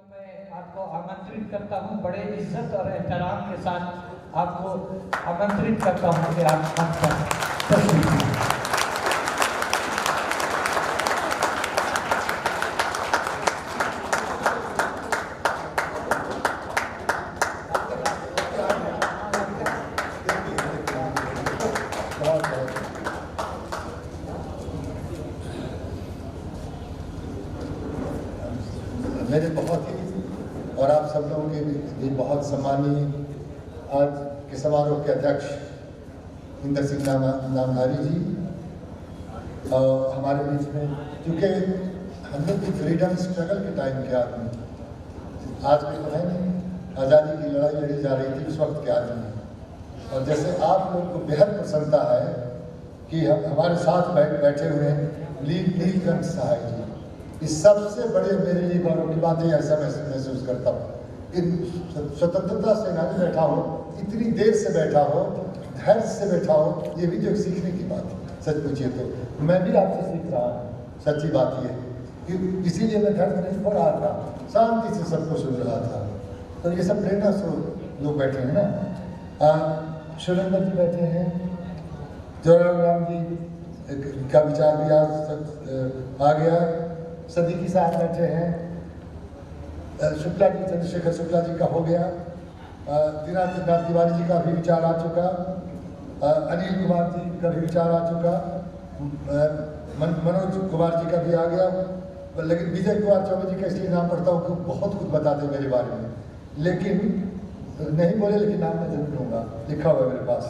तो मैं आपको आमंत्रित करता हूं, बड़े इज्जत और एहतराम के साथ आपको आमंत्रित करता हूं कि आप मंच पर तशरीफ लाएं। मेरे बहुत ही और आप सब लोगों के भी बहुत सम्मानीय आज के समारोह के अध्यक्ष इंदर सिंह नामधारी जी हमारे बीच में, क्योंकि हम लोग की फ्रीडम स्ट्रगल के टाइम के आदमी आज के तो है नहीं, आज़ादी की लड़ाई लड़ी जा रही थी उस वक्त के आदमी। और जैसे आप लोग को बेहद प्रसन्नता है कि हम हमारे साथ बैठे हुए हैं नीलकंठ सहाय जी, इस सबसे बड़े मेरे लिए गौरव की बात है। ऐसा महसूस करता हूँ कि स्वतंत्रता सेनानी बैठा हो, इतनी देर से बैठा हो, धैर्य से बैठा हो, ये भी जो सीखने की बात है। सच पूछिए तो मैं भी आपसे सीख रहा हूँ। सच्ची बात ये कि इसीलिए मैं धैर्य नहीं हो रहा था, शांति से सबको सुन रहा था। तो ये सब प्रेरणा स्रोत लोग बैठे हैं ना। सुरेंद्र जी बैठे हैं, जोराम जी का विचार भी आज आ गया, सदीकी साहब बैठे हैं, शुक्ला जी चंद्रशेखर शुक्ला जी का हो गया, दिनानाथ तिवारी जी का भी विचार आ चुका, अनिल कुमार जी का भी विचार आ चुका, मनोज कुमार जी का भी आ गया। लेकिन विजय कुमार चौबे जी का इसलिए नाम पढ़ता हूँ कि बहुत कुछ बताते मेरे बारे में, लेकिन नहीं बोले, लेकिन नाम मैं जरूर लूँगा, लिखा हुआ मेरे पास।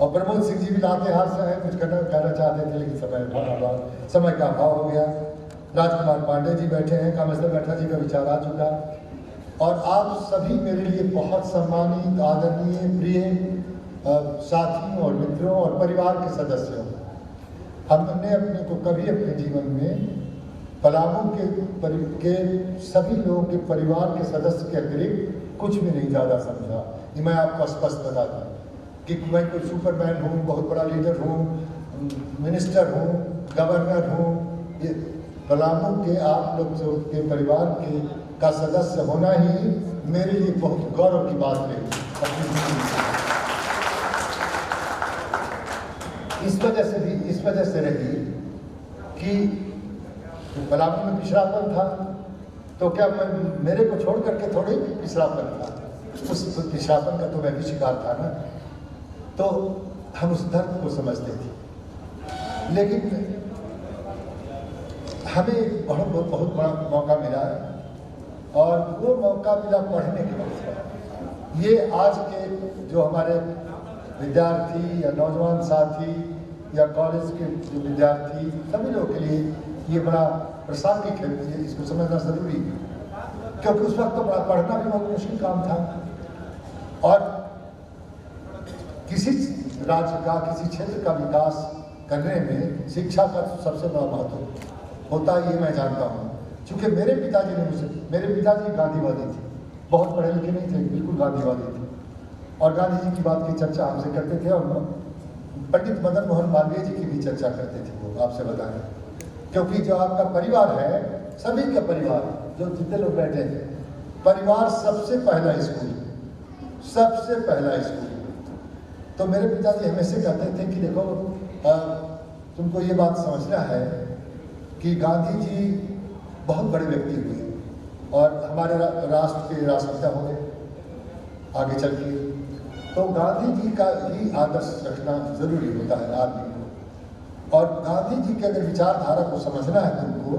और प्रमोद सिंह जी भी लाते हाथ से हैं, कुछ कहना चाहते थे लेकिन समय का अभाव हो गया। राजकुमार पांडे जी बैठे हैं, कामेश्वर बैठा जी का विचार आ चुका। और आप सभी मेरे लिए बहुत सम्मानित, आदरणीय, प्रिय साथियों और मित्रों और परिवार के सदस्यों, हमने अपने को कभी अपने जीवन में पलामू के सभी लोगों के परिवार के सदस्य के अतिरिक्त कुछ भी नहीं ज़्यादा समझा। ये मैं आपको स्पष्ट बता दूँ कि मैं कोई सुपरमैन हूँ, बहुत बड़ा लीडर हूँ, मिनिस्टर हूँ, गवर्नर हूँ। ये पलामू के आप लोग के परिवार के का सदस्य होना ही मेरे लिए बहुत गौरव की बात रही अपनी जिंदगी से। इस वजह से रही कि पलामू में पिछड़ापन था, तो क्या मेरे को छोड़ करके थोड़ी पिछड़ापन था, उस पिछड़ापन का तो मैं भी शिकार था ना। तो हम उस दर्द को समझते थे, लेकिन हमें बहुत बड़ा मौका मिला, और वो मौका मिला पढ़ने के वक्त। ये आज के जो हमारे विद्यार्थी या नौजवान साथी या कॉलेज के जो विद्यार्थी, सभी लोगों के लिए ये बड़ा प्रासंगिक है, ये इसको समझना जरूरी है, क्योंकि उस वक्त तो पढ़ना भी बहुत मुश्किल काम था। और किसी राज्य का, किसी क्षेत्र का विकास करने में शिक्षा का सबसे बड़ा महत्व होता है, ये मैं जानता हूँ। चूँकि मेरे पिताजी गांधीवादी थे, बहुत पढ़े लिखे नहीं थे, बिल्कुल गांधीवादी थे, और गांधी जी की बात की चर्चा हमसे करते थे, और पंडित मदन मोहन मालवीय जी की भी चर्चा करते थे वो, आपसे बताएं। क्योंकि जो आपका परिवार है, सभी का परिवार, जो जितने लोग बैठे हैं, परिवार सबसे पहला स्कूल, सबसे पहला स्कूल। तो मेरे पिताजी हमेशा कहते थे कि देखो, तुमको ये बात समझना है कि गांधी जी बहुत बड़े व्यक्ति हुए और हमारे राष्ट्र के राष्ट्रपिता हुए आगे चल के, तो गांधी जी का ही आदर्श रखना जरूरी होता है आदमी को। और गांधी जी के अगर विचारधारा को समझना है तुमको,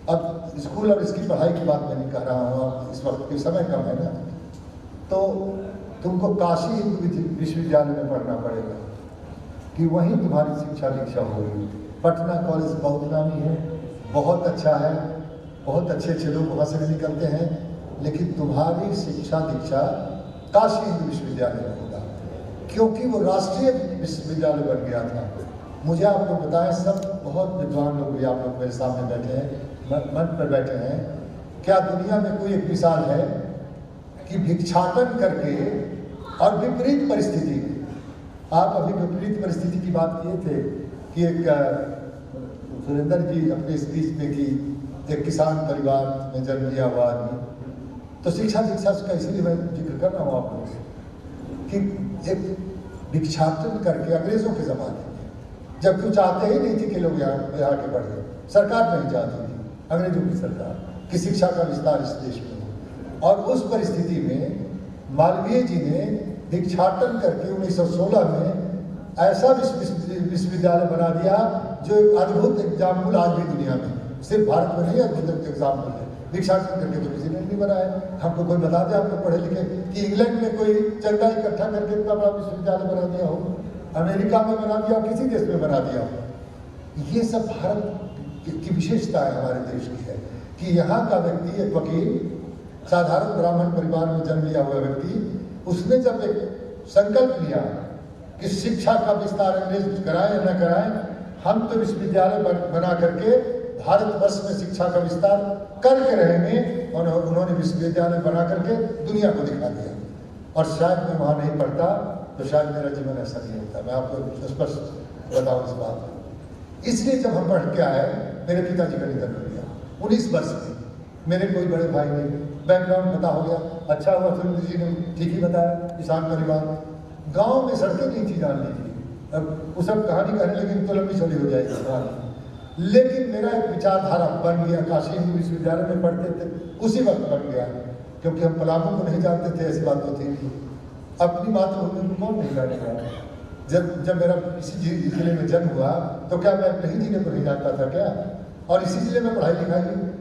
अब स्कूल और इसकी पढ़ाई की बात मैं नहीं कह रहा हूँ, अब इस वक्त के समय कम है ना, तो तुमको काशी हिंदू विश्वविद्यालय में पढ़ना पड़ेगा कि वहीं तुम्हारी शिक्षा दीक्षा होगी। पटना कॉलेज बहुत नामी है, बहुत अच्छा है, बहुत अच्छे अच्छे लोग वहाँ से भी निकलते हैं, लेकिन तुम्हारी शिक्षा दीक्षा काशी हिंदू विश्वविद्यालय में होगा, क्योंकि वो राष्ट्रीय विश्वविद्यालय बन गया था। मुझे आप लोग बताएं, सब बहुत विद्वान लोग भी आप लोग मेरे सामने बैठे हैं, मंच पर बैठे हैं, क्या दुनिया में कोई एक मिसाल है कि भिक्षाटन करके और विपरीत परिस्थिति, आप अभी विपरीत परिस्थिति की बात किए थे कि एक सुरेंद्र जी अपने स्पीच में कि एक किसान परिवार में जन्म लिया हुआ आदमी, तो शिक्षा का इसलिए मैं जिक्र कर रहा हूँ आप लोगों से कि एक भिक्षाटन करके अंग्रेजों के ज़माने में, जब कुछ चाहते ही नहीं थे कि लोग यहाँ के पढ़े, सरकार नहीं चाहती थी, अंग्रेजों की सरकार, कि शिक्षा का विस्तार इस देश में हो। और उस परिस्थिति में मालवीय जी ने भिक्षाटन करके 1916 में ऐसा विश्वविद्यालय बना दिया जो एक अद्भुत एग्जाम्पल आज भी दुनिया में, सिर्फ भारत में नहीं, अद्भुत एग्जाम्पल है। भिक्षाटन करके तो किसी ने नहीं बनाया। हमको कोई बता दे, आप लोग पढ़े लिखे, कि इंग्लैंड में कोई चंदा इकट्ठा करके इतना बड़ा विश्वविद्यालय बना दिया हो, अमेरिका में बना दिया, किसी देश में बना दिया हो। ये सब भारत की विशेषता है, हमारे देश की है कि यहाँ का व्यक्ति, एक वकील, साधारण ब्राह्मण परिवार में जन्म लिया हुआ व्यक्ति, उसने जब एक संकल्प लिया कि शिक्षा का विस्तार अंग्रेज कराएं या न कराएं, हम तो विश्वविद्यालय बना करके भारतवर्ष में शिक्षा का विस्तार करके रहेंगे, और उन्होंने विश्वविद्यालय बना करके दुनिया को दिखा दिया। और शायद मैं वहाँ नहीं पढ़ता तो शायद मेरा जीवन ऐसा नहीं होता। मैं आपको स्पष्ट बताऊँ इस बात को। इसलिए जब हम पढ़ के आए, मेरे पिताजी का निधन हो गया 19 वर्ष में, मेरे कोई बड़े भाई नहीं, बैकग्राउंड पता हो गया। अच्छा हुआ सुरेंद्र जी ने ठीक ही बताया, किसान परिवार, गांव में सड़कें नहीं थी, जान लीजिए। अब वो सब कहानी कहने लगी तो लंबी चौड़ी हो जाएगी, लेकिन मेरा एक विचारधारा बन गया। काशी हिंदू विश्वविद्यालय में पढ़ते थे, उसी वक्त बन गया, क्योंकि हम पलामू को नहीं जानते थे, ऐसी बात तो थी नहीं। अपनी मातृभूमि को कौन नहीं जानेगा। जब मेरा इसी जिले में जन्म हुआ तो क्या मैं अपने ही जिले को नहीं जानता था क्या? और इसी जिले में पढ़ाई लिखाई हुई।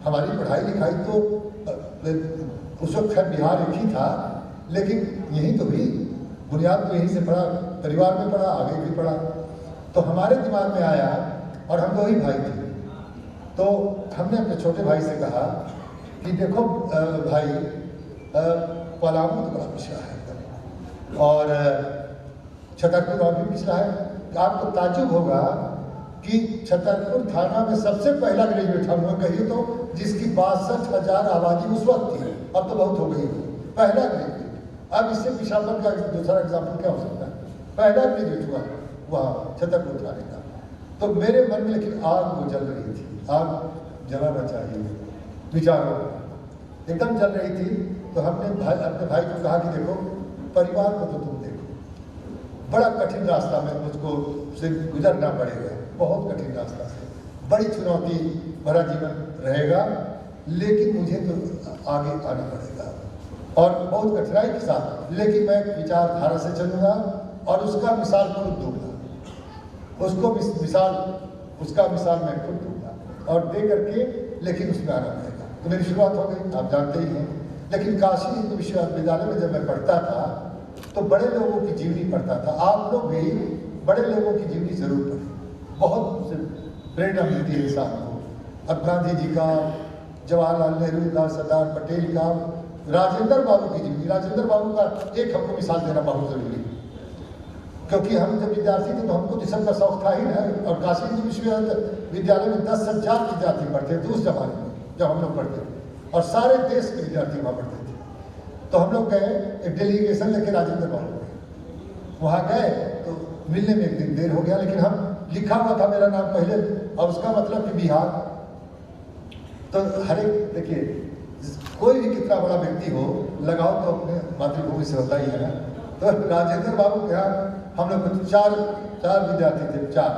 हमारी पढ़ाई लिखाई तो उस वक्त खैर बिहार एक ही था, लेकिन यहीं तो हुई, बुनियाद तो यहीं से पढ़ा, परिवार में पढ़ा, आगे भी पढ़ा। तो हमारे दिमाग में आया, और हम 2 ही भाई थे, तो हमने अपने छोटे भाई से कहा कि देखो भाई, पलामू तो बड़ा पिछड़ा है एकदम, और छतरपुर और भी पिछड़ा है। आपको ताज्जुब होगा कि छतरपुर थाना में सबसे पहला ग्रेजुएट हम लोग कहिए तो, जिसकी 62,000 आबादी उस वक्त थी, अब तो बहुत हो गई, पहला ग्रेजुएट। अब इससे पिछड़ापन का दूसरा एग्जाम्पल क्या हो सकता है? पहला ग्रेजुएट हुआ वहाँ छतरपुर थाने का। तो मेरे मन में लेकिन आग वो जल रही थी, आग जलाना चाहिए विचारों एकदम जल रही थी। तो हमने अपने भाई को कहा कि देखो, परिवार को तो तुम देखो, बड़ा कठिन रास्ता में मुझको से गुजरना पड़ेगा, बहुत कठिन रास्ता से, बड़ी चुनौती भरा जीवन रहेगा, लेकिन मुझे तो आगे आना पड़ेगा, और बहुत कठिनाई के साथ, लेकिन मैं एक विचारधारा से चलूँगा और उसका मिसाल खुद दूंगा, उसको उसका मिसाल मैं खुद दूंगा, और दे करके लेकिन उसमें आना पड़ेगा। तो मेरी शुरुआत हो गई, आप जानते ही हैं। लेकिन काशी हिंदू विश्वविद्यालय में जब मैं पढ़ता था तो बड़े लोगों की जीवनी पढ़ता था। आप लोग भी बड़े लोगों की जीवनी जरूर पढ़ें, बहुत प्रेरणा मिलती है इंसान को। अब गांधी जी का, जवाहरलाल नेहरू का, सरदार पटेल का, राजेंद्र बाबू की जीवनी, राजेंद्र बाबू का एक हमको मिसाल देना बहुत जरूरी है, क्योंकि हम जब विद्यार्थी थे तो हमको तो सबका शौक था ही ना। और काशी हिंदू विश्वविद्यालय में 10,000 विद्यार्थी पढ़ते थे उस जमाने में जब हम लोग पढ़ते थे, और सारे देश के विद्यार्थी वहाँ पढ़ते थे। तो हम लोग गए, एक डेलीगेशन लेके राजेंद्र बाबू गए, वहाँ गए तो मिलने में एक दिन देर हो गया, लेकिन हम लिखा हुआ था मेरा नाम पहले, और उसका मतलब कि बिहार। तो हर एक, देखिए, कोई भी कितना बड़ा व्यक्ति हो, लगाव तो अपने मातृभूमि से होता ही है ना। तो राजेंद्र बाबू के यहाँ हम लोग चार विद्यार्थी थे, 4,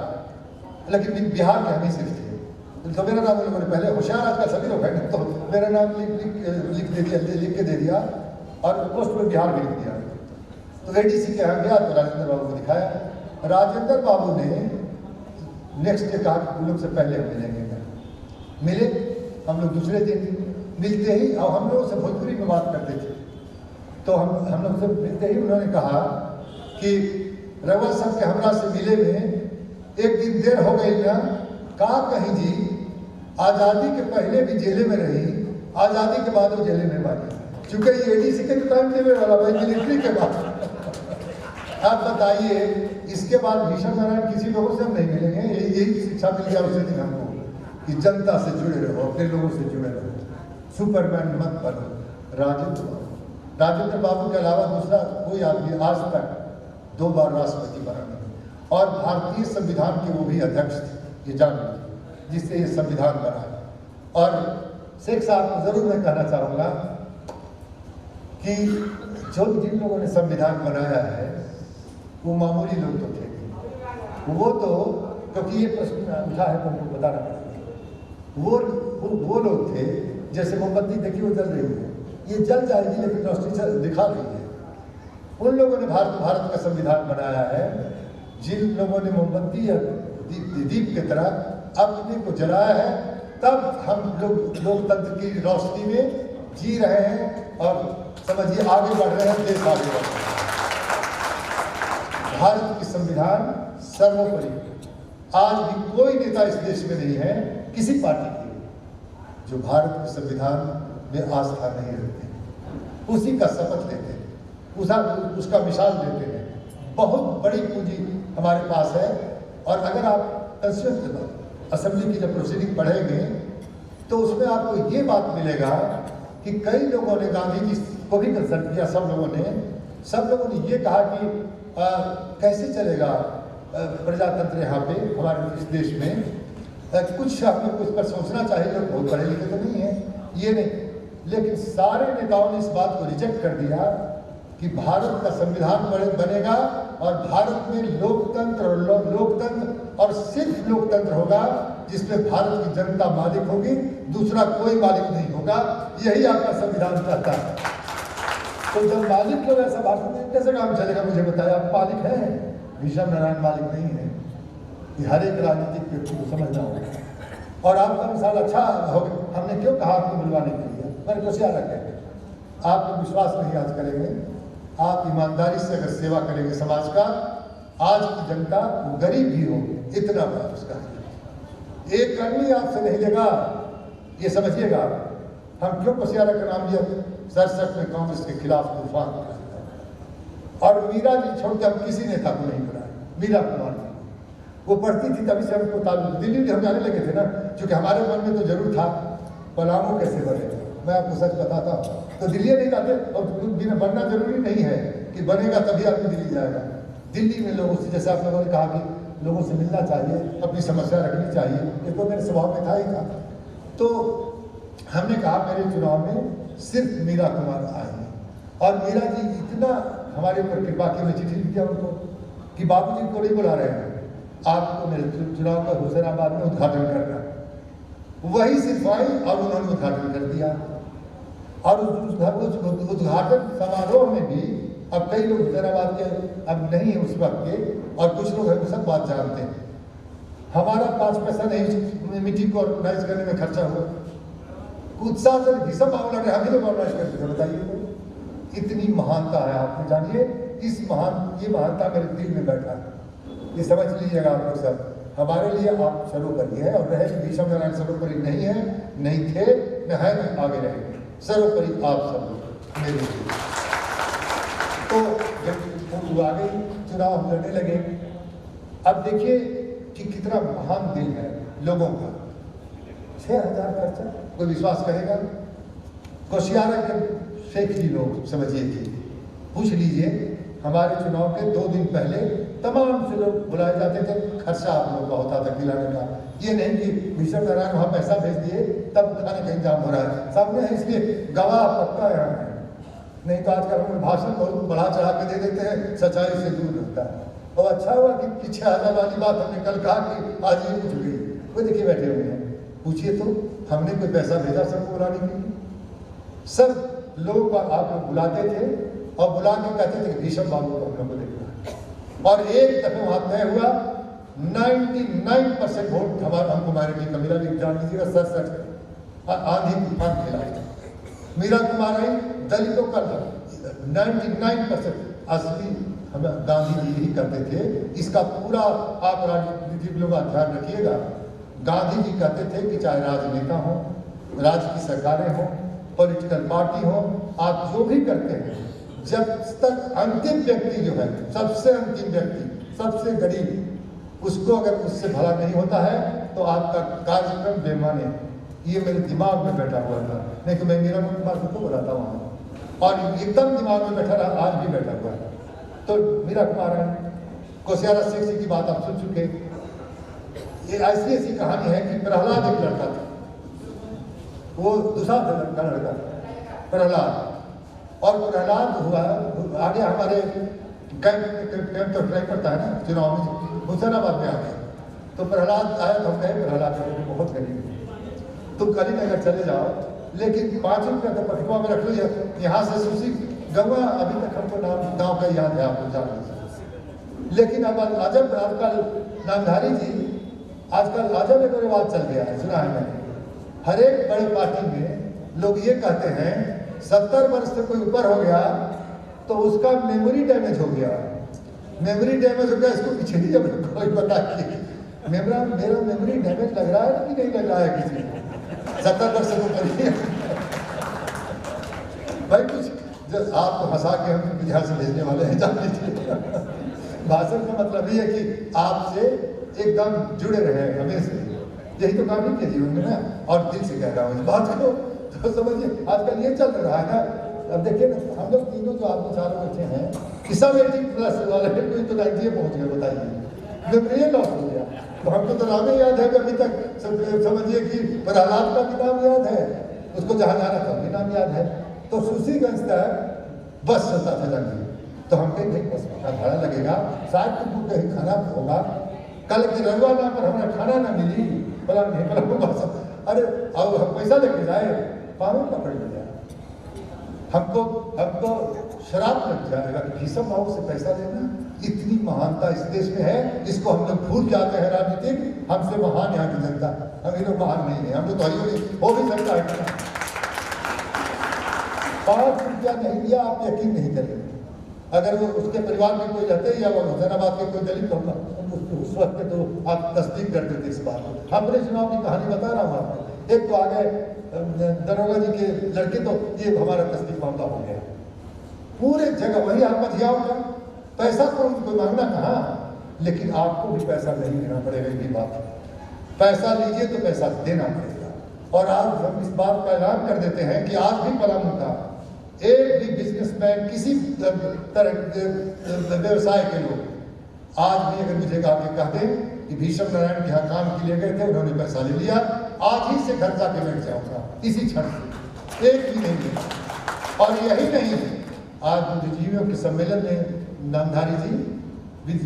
लेकिन बिहार के हम ही सिर्फ थे। तो मेरा नाम लोगों ने पहले, होशियार आजकल सभी लोग हैं, तो मेरा नाम लिख के दे दिया, और पोस्ट में बिहार भी लिख दिया। तो एडीसी के यहाँ गया तो राजेंद्र बाबू को दिखाया। राजेंद्र बाबू ने नेक्स्ट डे कहा कि लोग से पहले हम मिलेंगे। मिले हम लोग दूसरे दिन, मिलते ही, और हम लोग से भोजपुरी में बात करते थे, तो हम लोग से मिलते ही उन्होंने कहा कि रवा सब के हमरा से मिले में एक दिन देर हो गई ना, कहा कहीं जी, आज़ादी के पहले भी जेले में रही, आज़ादी के बाद वो जेले में बानी, चूंकि ये एडीसी के टाइम देने वाला भाई, मिलिट्री के बाद। आप बताइए, इसके बाद भीषण नारायण किसी लोगों से हम नहीं मिलेंगे। यही शिक्षा मिल गया उसी दिन हमको कि जनता से जुड़े रहो, अपने लोगों से जुड़े रहो, सुपरमैन मत बनो। राजेंद्र बाबू के अलावा दूसरा कोई आदमी आज तक 2 बार राष्ट्रपति बना नहीं, और भारतीय संविधान के वो भी अध्यक्ष थे, ये जान लीजिए, जिससे ये संविधान बना है। और शेख साहब को जरूर मैं कहना चाहूँगा कि जिन लोगों ने संविधान बनाया है वो मामूली लोग तो थे, वो तो क्योंकि ये प्रश्न उठा है तो उनको बताना पड़ेगा। वो लोग थे, जैसे मोमबत्ती देखिए वो जल रही है, ये जल जाएगी लेकिन रोशनी दिखा रही है। उन लोगों ने भारत का संविधान बनाया है जिन लोगों ने मोमबत्ती या दीप की तरह अपने को जलाया है, तब हम लोग लोकतंत्र की रोशनी में जी रहे हैं और समझिए आगे बढ़ रहे हैं, देश आगे बढ़ रहे हैं। भारत की संविधान सर्वोपरि। आज भी कोई नेता इस देश में नहीं है किसी पार्टी के जो भारत के संविधान में आस्था नहीं रखते, उसी का शपथ लेते हैं, उसका मिसाल देते हैं। बहुत बड़ी पूंजी हमारे पास है। और अगर आप कंस्टिट्यूएंट असेंबली की जब प्रोसीडिंग पढ़ेंगे तो उसमें आपको ये बात मिलेगा कि कई लोगों ने गांधी जी को भी कंसल्ट किया, सब लोगों ने ये कहा कि कैसे चलेगा प्रजातंत्र यहाँ पे हमारे इस देश में, कुछ आपको कुछ पर सोचना चाहिए। लोग बहुत पढ़े लिखे तो नहीं है, ये नहीं, लेकिन सारे नेताओं ने इस बात को रिजेक्ट कर दिया कि भारत का संविधान बनेगा और भारत में लोकतंत्र और सिर्फ लोकतंत्र होगा जिसमें भारत की जनता मालिक होगी, दूसरा कोई मालिक नहीं होगा। यही आपका संविधान चाहता है। तो जब मालिक लोग ऐसा भाषण दें कैसे काम चलेगा? मुझे बताया, आप मालिक हैं, भीष्म नारायण मालिक नहीं है। ये हर एक राजनीतिक व्यक्ति को समझना होगा। और आपका मिसाल अच्छा हो, हमने क्यों कहा आपको बुलवाने के लिए? मैंने कुछ याद रखें, आप विश्वास नहीं आज करेंगे, आप ईमानदारी से अगर सेवा करेंगे समाज का, आज की जनता गरीब भी हो इतना बड़ा उसका एक कर्मी आपसे नहीं लेगा, ये समझिएगा। हम क्यों कुशियारा का नाम लिया? 67 में कांग्रेस के खिलाफ तूफान और मीरा जी छोड़ के हम किसी नेता को नहीं बनाए। मीरा कुमार जी वो पढ़ती थी तभी से हमको ताल्लुक, दिल्ली में हम जाने लगे थे ना, क्योंकि हमारे मन में तो जरूर था पलामू कैसे बने। मैं आपको सच बताता हूँ, तो दिल्ली नहीं जाते और बनना जरूरी नहीं है कि बनेगा तभी आदमी दिल्ली जाएगा। दिल्ली में लोगों से, जैसे आप लोगों ने कहा कि लोगों से मिलना चाहिए, अपनी समस्या रखनी चाहिए, ये तो मेरे स्वभाव में था ही था। तो हमने कहा मेरे चुनाव में सिर्फ मीरा कुमार आए और मीरा जी इतना हमारे ऊपर कृपा की, मैं चिट्ठी लिख दिया उनको कि बाबूजी को नहीं बुला रहे हैं, आपको मेरे चुनाव का हुसैनाबाद में उद्घाटन करना। वही सिर्फ आई और उन्होंने उद्घाटन कर दिया। और उस उद्घाटन समारोह में भी अब कई लोग हुसैनाबाद के अब नहीं है उस वक्त के, और कुछ लोग हैं सब बात जानते हैं। हमारा 5 पैसा नहीं मीटिंग को ऑर्गेनाइज करने में खर्चा हुआ, उत्साह से हिसाब मामला हम ही लोग ऑर्गेनाइज करते थे। बताइए, इतनी महानता है। आपने जानिए ये महानता मेरे दिल में बैठा है, ये समझ लीजिएगा आप लोग सब। हमारे लिए आप सर्वोपरि है और रहे भीष्म नारायण सर्वोपरि नहीं है, नहीं थे, न है, न आगे रहेंगे। सर्वोपरि आप सब लोग मेरे लिए। तो जब आ गई चुनाव हम लड़ने लगे, अब देखिए कि कितना महान दिल है लोगों का। 6000 खर्चा, कोई विश्वास करेगा? कुशियारा के शेख जी लोग समझिए कि पूछ लीजिए, हमारे चुनाव के 2 दिन पहले तमाम से लोग बुलाए जाते थे, खर्चा आप लोगों का होता था खिलाने का। ये नहीं कि भीष्म नारायण वहाँ पैसा भेज दिए तब खाने का इंतजाम हो रहा है, सामने है, इसलिए गवाह पक्का यहाँ है। नहीं तो आजकल हम भाषण बहुत बढ़ा चढ़ा के दे देते हैं, सच्चाई से दूर रहता है। और अच्छा हुआ कि 6000 वाली बात हमने कल कहा कि आज ये कुछ गई। वो देखिए बैठे हुए हैं, पूछिए तो हमने कोई पैसा भेजा सबको बुलाने के लिए? सब लोग आप लोग बुलाते थे और बुला के कहते थे कि भीष्म बाबू को हम लोग को देखना। और एक दफे वहां तय हुआ 99% वोट हमारा हमको मायने का मिला। भी जान लीजिएगा 67 आंधी तूफान खेला। मीरा कुमार आई, दलितों का 99% असली हम गांधी जी ही करते थे। इसका पूरा आप राजनीतिक लोग ध्यान रखिएगा। गांधी जी कहते थे कि चाहे राजनेता हो, राज्य की सरकारें हो, पॉलिटिकल पार्टी हो, आप जो भी करते हैं, जब तक अंतिम व्यक्ति जो है, सबसे अंतिम व्यक्ति, सबसे गरीब, उसको अगर उससे भला नहीं होता है तो आपका कार्यक्रम बेमाने। ये मेरे दिमाग में बैठा हुआ था, नहीं तो मैं मीरा कुमार को बुलाता वहाँ, और एकदम दिमाग में बैठा रहा, आज भी बैठा हुआ है। तो मीरा कुमार है, कुशियारा शेख जी की बात आप सुन चुके। ये ऐसी कहानी है कि प्रहलाद एक लड़का था, वो दूसरा था लड़का प्रहलाद, और प्रहलाद हुआ आगे हमारे कैंप तो ट्राई करता है ना चुनाव में, हुसैनाबाद में आ गया। तो प्रहलाद आया तो हम कहे प्रहलाद बहुत गरीब है, तुम कली नगर चले जाओ, लेकिन 5 रुपया तो पटुआ में रख लो, यहाँ से सुसी गवा अभी तक हमको नाम गाँव का याद है, आपको जान लीजिए। लेकिन अब अजब आजकल नामधारी जी, आजकल अजब एक रिवाज चल गया है, सुना है मैंने, हर एक बड़े पार्टी में लोग ये कहते हैं 70 वर्ष से कोई ऊपर हो गया तो उसका मेमोरी डैमेज हो गया। मेमोरी डैमेज हो गया, इसको पीछे नहीं जब कोई बता कि मेरा मेमोरी डैमेज लग रहा है कि नहीं लग रहा है किसी को, 70 वर्ष से ऊपर ही भाई कुछ जो आपको हंसा के हम बिहार से भेजने वाले हैं, जान लीजिए। भाषण का मतलब ये है कि आपसे एकदम जुड़े रहे हमेशा, यही तो काम नहीं किया जीवन में ना, और दिल से कह रहा हूँ इस बात को, तो समझिए आजकल ये चल रहा है ना। अब देखिए ना, हम लोग तीनों जो आदमी चारों बैठे हैं, इस सब 80+ वाले कोई तो 90 पहुँच गए, बताइए मेमोरी लॉस हो गया। तो हमको तो नाम ही याद है कि अभी तक समझिए कि प्रहलाद का भी नाम याद है, उसको जहाँ जाना था भी नाम याद है। तो सुसीगंज तक बस चलता था जाने, तो हम कहीं भाई बस का भाड़ा लगेगा, शायद तुमको कहीं खाना होगा, कल की रविवार नाम पर हमारा खाना ना मिली, बोला नहीं बोला बस, अरे अब हम पैसा लेके जाए, पानी पकड़ लिया, हमको शराब लग जाएगा। भीषम भाव से पैसा लेना, इतनी महानता इस देश में है, इसको हम लोग भूल जाते हैं। राजनीतिक हमसे महान यहाँ की जनता, हम ये लोग महान नहीं है, हम लोग तो हो भी सकता है। 5 रुपया नहीं दिया, आप यकीन नहीं करेंगे। अगर वो उसके परिवार में कोई रहते या वो हुसैनाबाद के कोई दलित होगा, उस वक्त तो आप तस्दीक कर देते इस बात को। अपने चुनाव की कहानी बता रहा हूँ आपको। एक तो आ गए दरोगा जी के लड़के, तो ये हमारा तस्दीक मामला हो गया पूरे जगह। वही आप मझियाओं का पैसा तो उनको मांगना कहाँ, लेकिन आपको भी पैसा नहीं देना पड़ेगा, ये बात है। पैसा लीजिए तो पैसा देना पड़ेगा। और आज हम इस बात का ऐलान कर देते हैं कि आज भी पलामू का एक भी बिजनेसमैन, किसी तरह व्यवसाय के लोग आज भी अगर मुझे आके कहते हैं कि भीषम नारायण के यहाँ काम के लिए गए थे, उन्होंने पैसा ले लिया, आज ही से घर जाके बैठ जाऊंगा इसी क्षण से, एक भी नहीं है। और यही नहीं है, आज बुद्धिजीवियों के सम्मेलन में नामधारी जी,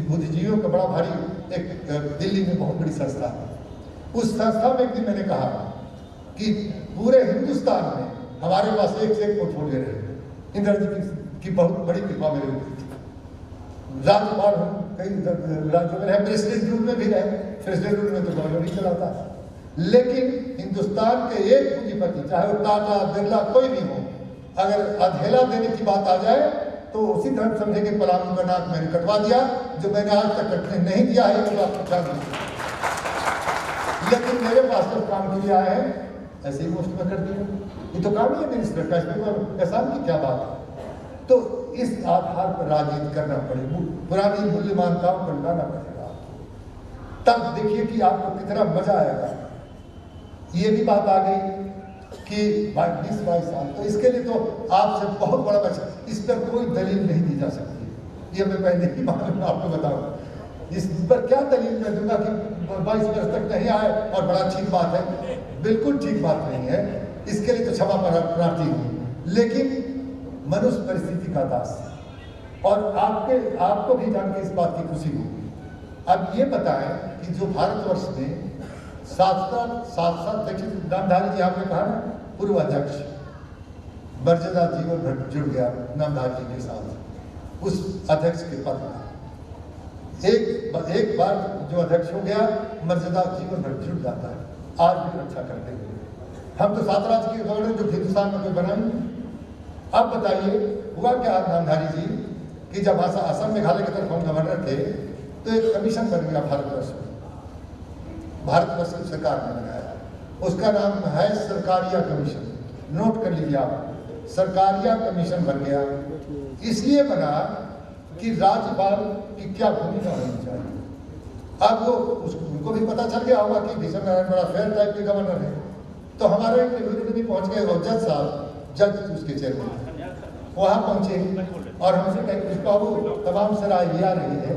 बुद्धिजीवियों का बड़ा भारी एक दिल्ली में बहुत बड़ी संस्था है, उस संस्था में एक दिन मैंने कहा कि पूरे हिंदुस्तान में हमारे पास एक से एक पोर्टफोलियो रहे। इंद्र जी की बहुत बड़ी कृपा मेरे ऊपर, राज्यपाल हूँ, कई राज्यों में रहे, प्रेसिडेंट रूल में भी रहे, प्रेसिडेंट रूल में तो गवर्नर ही चलाता है। लेकिन हिंदुस्तान के एक पूंजीपति, चाहे वो टाटा बिरला कोई भी हो, अगर अधेला देने की बात आ जाए तो उसी तरह समझेंगे पलामू का नाक मैंने कटवा दिया, जो मैंने आज तक कटने नहीं दिया है, तो आपको क्या दिया। लेकिन मेरे पास जब काम के लिए आए हैं, ऐसे ही पोस्ट में कर दिया, ये तो काम ही है मिनिस्टर का, इसमें एहसान की क्या बात है। तो इस आधार पर राजनीति करना पड़ेगा, पुरानी मूल्य मान्यताओं को लाना पड़ेगा, तब देखिए कि आपको कितना मजा आएगा। ये भी बात आ गई कि 20-22 साल, तो इसके लिए तो आपसे बहुत बड़ा बच्चा, इस पर कोई दलील नहीं दी जा सकती, ये मैं पहले ही मालूम आपको बताऊं। इस पर क्या दलील मैं दूंगा कि 22 वर्ष तक नहीं आए और बड़ा ठीक बात है, बिल्कुल ठीक बात नहीं है, इसके लिए तो क्षमा प्रार्थी हूँ। लेकिन मनुष्य परिस्थिति का दास, और आपको भी जान के इस बात की खुशी होगी। अब ये बताएं कि जो भारतवर्ष में साथ देखिए, नामधारी जी आपने कहा ना, पूर्व अध्यक्ष मर्यादा जीवन भर जुड़ गया नामधारी जी के साथ उस अध्यक्ष के पद में। एक बार जो अध्यक्ष हो गया, मर्यादा जीवन भर जुड़ जाता है, आज भी रक्षा करते हुए। हम तो 7 राज्य के गवर्नर जो हिंदुस्तान में कोई बना नहीं। अब बताइए हुआ क्या नामधारी जी कि जब असम मेघालय की तरफ हम गवर्नर थे, तो एक कमीशन बन गया भारतवर्ष में, भारतवर्ष की सरकार ने बनाया, उसका नाम है सरकारिया कमीशन। नोट कर लीजिए आप, सरकारिया कमीशन बन गया। इसलिए बना कि राज्यपाल की क्या भूमिका होनी चाहिए। अब वो उनको भी पता चल गया होगा कि भीषम नारायण बड़ा फेयर टाइप के गवर्नर है, तो हमारे एक भी पहुंच गए, और जज साहब, जज उसके चेयरमैन वहाँ पहुंचे और हमसे कहे बाबू, तमाम से राय ये आ रही है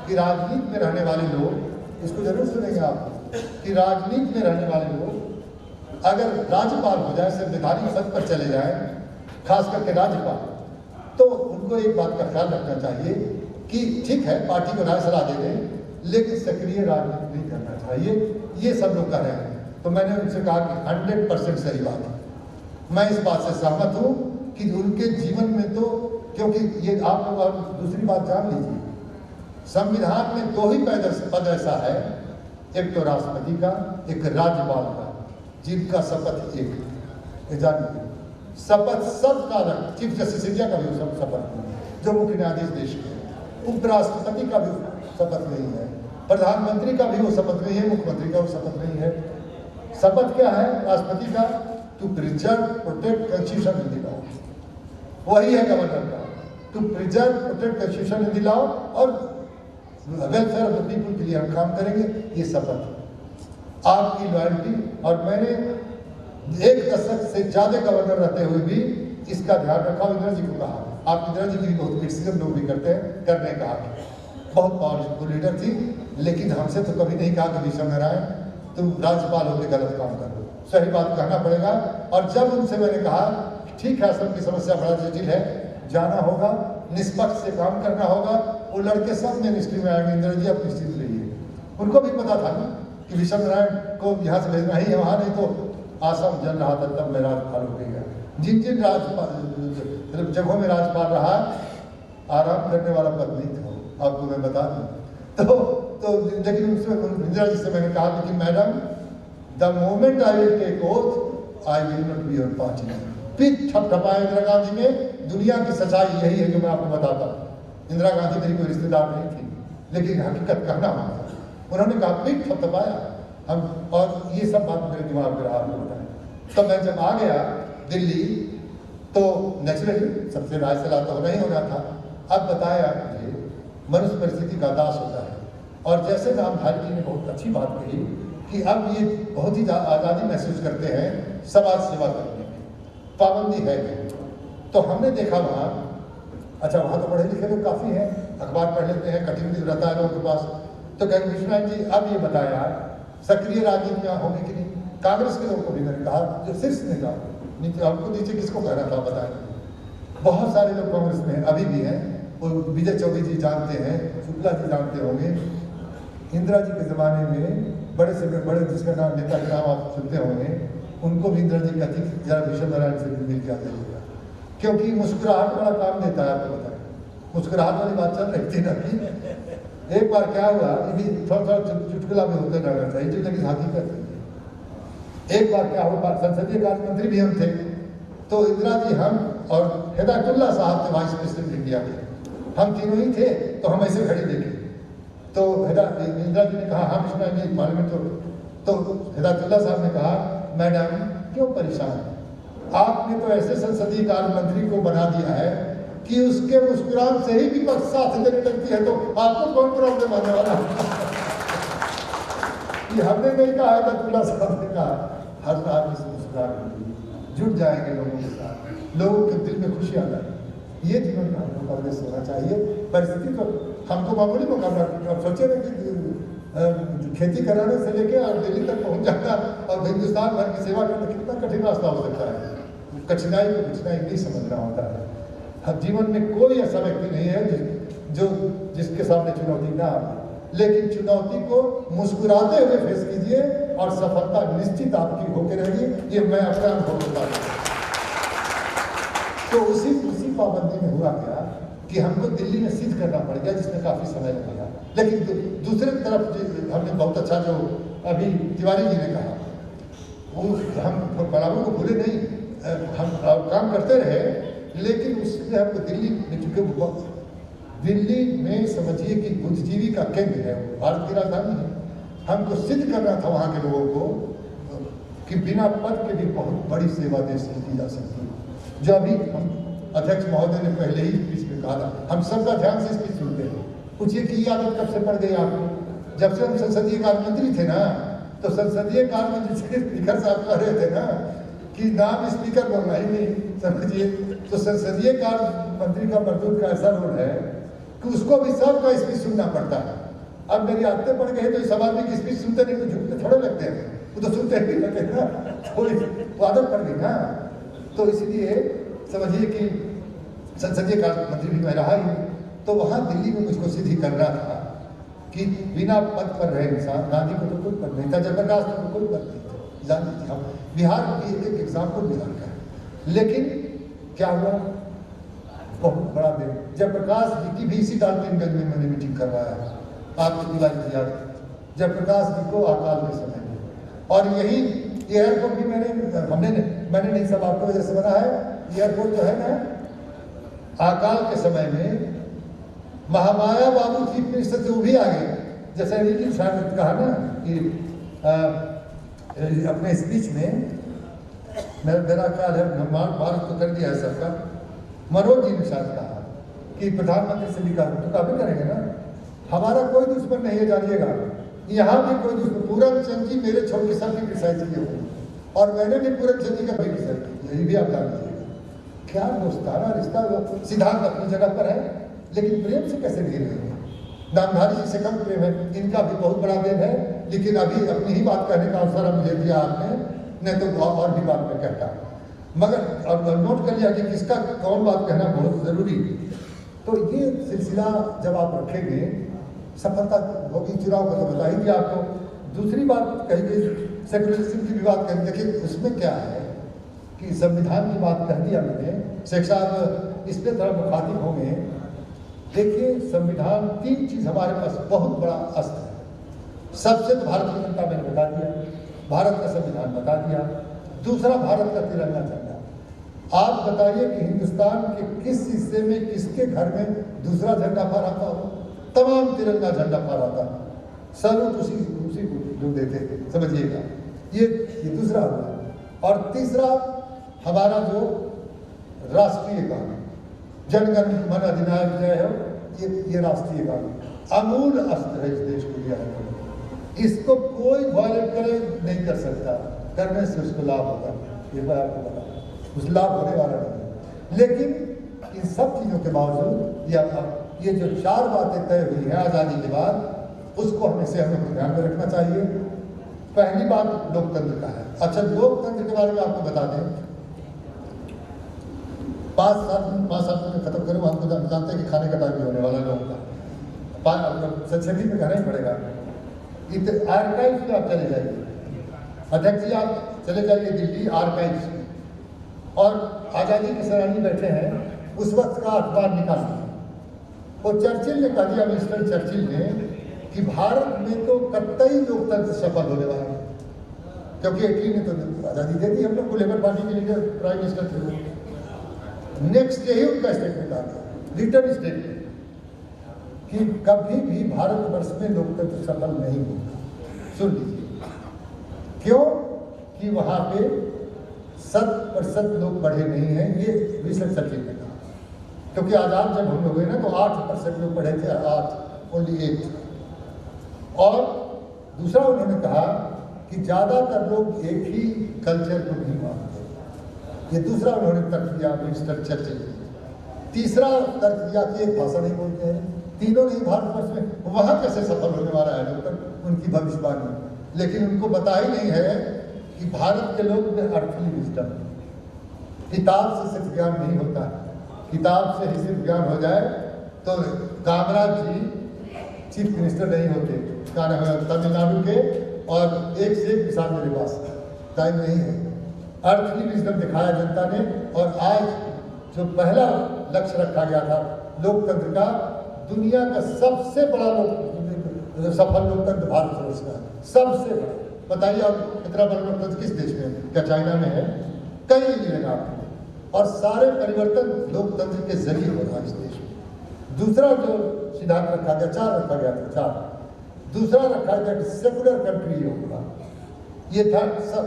कि राजनीति में रहने वाले लोग, इसको जरूर सुनेंगे आप, कि राजनीति में रहने वाले लोग अगर राज्यपाल हो जाए, संवैधानिक पद पर चले जाए, खास करके राज्यपाल, तो उनको एक बात का ख्याल रखना चाहिए कि ठीक है पार्टी को राय सलाह दे दें, लेकिन सक्रिय राजनीति नहीं करना चाहिए। ये सब लोग कह रहे हैं। तो मैंने उनसे कहा कि 100% सही बात है। मैं इस बात से सहमत हूँ कि उनके जीवन में तो, क्योंकि ये आप लोग और दूसरी बात जान लीजिए, संविधान में 2 ही पद ऐसा है, एक तो राष्ट्रपति का, एक राज्यपाल का, जिनका शपथ एक है। जानिए शपथ सबका अलग, चीफ जस्टिस इंडिया का भी सब शपथ नहीं है, जो मुख्य न्यायाधीश देश के, उपराष्ट्रपति का भी शपथ नहीं है, प्रधानमंत्री का भी वो शपथ नहीं है, मुख्यमंत्री का वो शपथ नहीं है। शपथ क्या है राष्ट्रपति का? To preserve protect constitution in the law, वही है गवर्नर का, to preserve protect constitution in the law और वेलफेयर ऑफ द पीपल के लिए हम काम करेंगे। ये शपथ आपकी लॉयल्टी, और मैंने 1 दशक से ज्यादा गवर्नर रहते हुए भी इसका ध्यान रखा। इंदिरा जी को कहा, आप इंदिरा जी की बहुत क्रिटिसिज्म लोग भी करते हैं, करने कहा बहुत पावरफुल लीडर थी, लेकिन हमसे तो कभी नहीं कहा कि विषम नारायण तुम राज्यपाल होकर गलत काम कर रहे हो। सही बात कहना पड़ेगा। और जब उनसे मैंने कहा ठीक है सबकी समस्या बड़ा जटिल है, जाना होगा, निष्पक्ष से काम करना होगा, वो लड़के सब मिनिस्ट्री में आएंगे, इंदिरा जी आप निश्चित रहिए। उनको भी पता था ना कि विषम नारायण को यहाँ से भेजना ही है, वहाँ नहीं तो आसम जल रहा था तब मैं राज्यपाल हो गया। जिन जिन राज्यपाल जगहों में राज्यपाल रहा, आराम करने वाला पद नहीं था, आपको मैं बता दूं। तो लेकिन उसमें इंदिरा जी से मैंने कहा कि madam the moment I will take oath I will not be your party. फिर ठपठपाया इंदिरा गांधी में। दुनिया की सच्चाई यही है जो मैं आपको बताता हूँ। इंदिरा गांधी मेरी कोई रिश्तेदार नहीं थी, लेकिन हकीकत कहना हुआ था। उन्होंने कहा फिर ठपठपाया हम, और ये सब बात मेरे दिमाग में रहा बताए। तो मैं जब आ गया दिल्ली तो नेचुरली सबसे राय सलाह तो होना ही होना था। अब बताया मुझे मनुष्य परिस्थिति का दास होता है, और जैसे नामधारी जी ने बहुत अच्छी बात कही कि अब ये बहुत ही आज़ादी महसूस करते हैं समाज सेवा करने में, पाबंदी है नहीं। तो हमने देखा वहाँ, अच्छा वहाँ तो पढ़े लिखे लोग काफ़ी हैं, अखबार पढ़ लेते हैं, कठिन भी रहता है लोगों के पास। तो कहेंगे विश्वनाथ जी अब ये बताया सक्रिय राजनीति में होगी कि नहीं। कांग्रेस के लोगों को भी मैंने कहा, जो शीर्ष नेता नीचे, हमको नीचे किसको कहना था बताएं। बहुत सारे लोग कांग्रेस में अभी भी हैं, वो विजय चौधरी जी जानते हैं, शुक्ला जी जानते होंगे। इंदिरा जी के ज़माने में बड़े से बड़े जिसका नाम नेता का नाम आप सुनते होंगे, उनको भी इंदिरा जी कहती कि जरा विषम नारायण से मिल के आ जाइएगा, क्योंकि मुस्कुराहट बड़ा काम देता है। आपको बताएं, मुस्कुराहट वाली बात चल रही थी ना कि एक बार क्या हुआ, ये भी थोड़ा चुटकुला में होते रहना चाहिए, जो लेकिन हकीकत है। एक बार क्या हुआ, संसदीय कार्य मंत्री भी हम थे, तो इंदिरा जी, हम और हिदायतुल्लाह साहब थे वाइस प्रेसिडेंट इंडिया के, हम तीनों ही थे। तो हम ऐसे खड़े देखे, तो इंदिरा जी ने कहा हाँ विश्वनाथ जी पार्लियामेंट, तो हिदायतुल्लाह साहब ने कहा मैडम क्यों परेशान, आपने तो ऐसे संसदीय कार्य मंत्री को बना दिया है कि उसके मुस्कुराहट से ही विपक्ष साथ देने लगती है, तो आपको कौन प्रॉब्लम आने वाला। ये हमने नहीं कहा, हिदायतुल्लाह साहब ने कहा, हर आदमी से मुस्कुराहट जुट जाएंगे लोगों के साथ, लोगों के दिल में खुशी आ जाएगी। ये जीवन में हमको कांग्रेस होना चाहिए। परिस्थिति तो हमको मामूली मुकाबला, अब सोचे ना कि खेती कराने से लेके और दिल्ली तक पहुंच जाना और हिंदुस्तान भर की सेवा करना कितना कठिन रास्ता हो सकता है। कठिनाई को कठिनाई नहीं समझना होता है। हर जीवन में कोई ऐसा व्यक्ति नहीं है जो जिसके सामने चुनौती ना आए, लेकिन चुनौती को मुस्कुराते हुए फेस कीजिए और सफलता निश्चित आपकी होकर रहेगी। ये मैं अपना अनुभव बता रहा हूं। तो उसी पाबंदी में हुआ क्या कि हमको दिल्ली में सिद्ध करना पड़ गया, जिसमें काफी समय लगेगा। लेकिन दूसरे तरफ हमने बहुत अच्छा जो अभी तिवारी जी ने कहा, वो हम बराबर को भूले नहीं, हम काम करते रहे, लेकिन उसमें हमको दिल्ली में, चूंकि दिल्ली में समझिए कि बुद्धिजीवी का केंद्र है, भारत की राजधानी है, हमको सिद्ध करना था वहाँ के लोगों को कि बिना पद के भी बहुत बड़ी सेवा देश से की जा सकती है। जो अभी हम अध्यक्ष महोदय ने पहले ही स्पीच में कहा था, हम सबका ध्यान से स्पीच सुनते हैं। पूछिए कि ये आदत कब से पड़ गई आपको? जब से हम संसदीय कार्य मंत्री थे ना, तो संसदीय कार्य मंत्री से स्पीकर साहब कह रहे थे ना कि नाम स्पीकर बोलना ही नहीं, समझिए। तो संसदीय कार्य मंत्री का मर्दूद का ऐसा रोल है कि उसको भी सबका स्पीच सुनना पड़ता है। अब मेरी आदतें पड़ गई तो इस आदमी की स्पीच सुनते नहीं तो झुकते थोड़े लगते हैं, वो तो सुनते ही रहते हैं ना, थोड़ी वो आदत पड़ गई ना। तो इसलिए समझिए कि संसदीय कार्य मंत्री भी मैं रहा ही, तो वहाँ दिल्ली में मुझको सिद्धि करना था कि बिना पद पर रहे इंसान, गांधी को तो कोई पद नहीं था, जयप्रकाश को कोई पद नहीं था, जान लीजिए हम बिहार की एक एग्जाम्पल बिहार का है। लेकिन क्या हुआ, बहुत बड़ा दिन, जयप्रकाश जी की भी इसी डाल्टनगंज में मैंने मीटिंग करवाया, आपको दिवाली की याद, जयप्रकाश जी को अकाल के समय में, और यही एयरपोर्ट भी मैंने नहीं, सब आपको वजह से बना है। एयरपोर्ट जो है ना, अकाल के समय में महामाया बाबू चीफ मिनिस्टर से वो भी आ गए, जैसे अनिल साहब ने कहा ना कि अपने स्पीच में, मेरा ख्याल है भारत तो कर दिया है सबका, मनोज जी ने शायद कहा कि प्रधानमंत्री से भी कहा तो काफी करेंगे ना, हमारा कोई दुश्मन नहीं है, जानिएगा यहाँ भी कोई दुश्मन, पूरन चंद जी मेरे छोटे सबकी क्रिटिसाइज किए हुए, और मैंने भी पूरन चंद जी का भी क्रिटिसाइज किया, यही भी आप जान लीजिएगा। क्या दोस्ताना रिश्ता, सिद्धांत अपनी जगह पर है, लेकिन प्रेम से कैसे नहीं रहेंगे। नामधारी जी से कम प्रेम है, इनका भी बहुत बड़ा प्रेम है, लेकिन अभी अपनी ही बात कहने का अवसर मुझे दिया आपने, नहीं तो और भी बात मैं कहता, मगर अब नोट कर लिया कि किसका कौन बात कहना बहुत जरूरी। तो ये सिलसिला जब आप रखेंगे, सफलता होगी। चुनाव का तो बता ही दिया आपको। दूसरी बात कही गई सेकुलरिज्म की भी बात कही, देखिए उसमें क्या है कि संविधान की बात कह दिया मैंने, शेख साहब इस पे थोड़ा मुखातिब होंगे। देखिए संविधान, तीन चीज हमारे पास बहुत बड़ा अस्त्र है। सबसे तो भारत की जनता मैंने बता दिया, भारत का संविधान बता दिया। दूसरा भारत का तिरंगा झंडा। आप बताइए कि हिंदुस्तान के किस हिस्से में, किसके घर में दूसरा झंडा फहराता हो? तमाम तिरंगा झंडा फहराता, सरूप उसी को देते, समझिएगा। ये दूसरा हुआ। और तीसरा हमारा जो राष्ट्रीय गान, जनगण मन अधिनायक जय हो, ये राष्ट्रीय गान अमूल अस्त्र है इस देश को दिया है। इसको कोई वायलेट करे नहीं कर सकता, करने से उसको लाभ होगा, ये मैं आपको बता, उस लाभ होने वाला नहीं। लेकिन इन सब चीजों के बावजूद ये जो चार बातें तय हुई हैं आजादी के बाद, उसको हमेशा हमें ध्यान में रखना चाहिए। पहली बात लोकतंत्र का है। अच्छा, लोकतंत्र के बारे में आपको बता दें, 5-7 मिनट में खत्म करूँ। हमको जानते हैं कि खाने का टाइम भी होने वाला लोगों का, संक्षेप में कहना ही पड़ेगा। आर्काइव में आप चले जाइए, अध्यक्ष जी आप चले जाइए दिल्ली आर्काइव्स में, और आज़ादी के सेनानी बैठे हैं, उस वक्त का अखबार निकालिए। और चर्चिल ने कह दिया, मिस्टर चर्चिल ने, कि भारत में तो कतई लोकतंत्र सफल होने वाला है, क्योंकि इटली ने तो आज़ादी दे दी हम लोग को, लेबर पार्टी के लीडर प्राइम मिनिस्टर थे। नेक्स्ट डे ही उनका स्टेटमेंट आ गया, रिटर्न स्टेटमेंट, कि कभी भी भारतवर्ष में लोकतंत्र सफल नहीं होगा। सुन लीजिए क्यों, कि वहां पे 100% लोग बढ़े नहीं हैं, ये रिसर्च सर्टिफिकेट ने कहा। क्योंकि आजाद जब हम लोग हुए ना तो 8% लोग बढ़े थे, 8 ओनली 8। और दूसरा उन्होंने कहा कि ज्यादातर लोग एक ही कल्चर को नहीं मानते, ये दूसरा उन्होंने तर्क दिया मिस्टर चर्चिल। तीसरा तर्क दिया कि एक भाषा नहीं बोलते हैं, तीनों नहीं भारतवर्ष में, वहां कैसे सफल होने वाला है लोकतंत्र, उनकी भविष्यवाणी। लेकिन उनको पता ही नहीं है कि भारत के लोग में अर्थली विजडम, किताब से सिर्फ ज्ञान नहीं होता है। किताब से ही सिर्फ ज्ञान हो जाए तो कामराज जी चीफ मिनिस्टर नहीं होते, तमिलनाडु के, और एक से एक मिसाल मेरे पास, टाइम नहीं है। अर्थली विजडम दिखाया जनता ने, और आज जो पहला लक्ष्य रखा गया था लोकतंत्र का, दुनिया का सबसे बड़ा सफल लोकतंत्र भारतवर्ष का, सबसे बड़ा। बताइए आप इतना बड़ा लोकतंत्र किस देश में, क्या चाइना में है? कहीं नहीं मिलेगा आपको। और सारे परिवर्तन लोकतंत्र के जरिए हो रहा है इस देश में। दूसरा जो सिद्धांत रखा गया, 4 रखा गया था, 4। दूसरा रखा गया कि सेकुलर कंट्री होगा, ये था सब।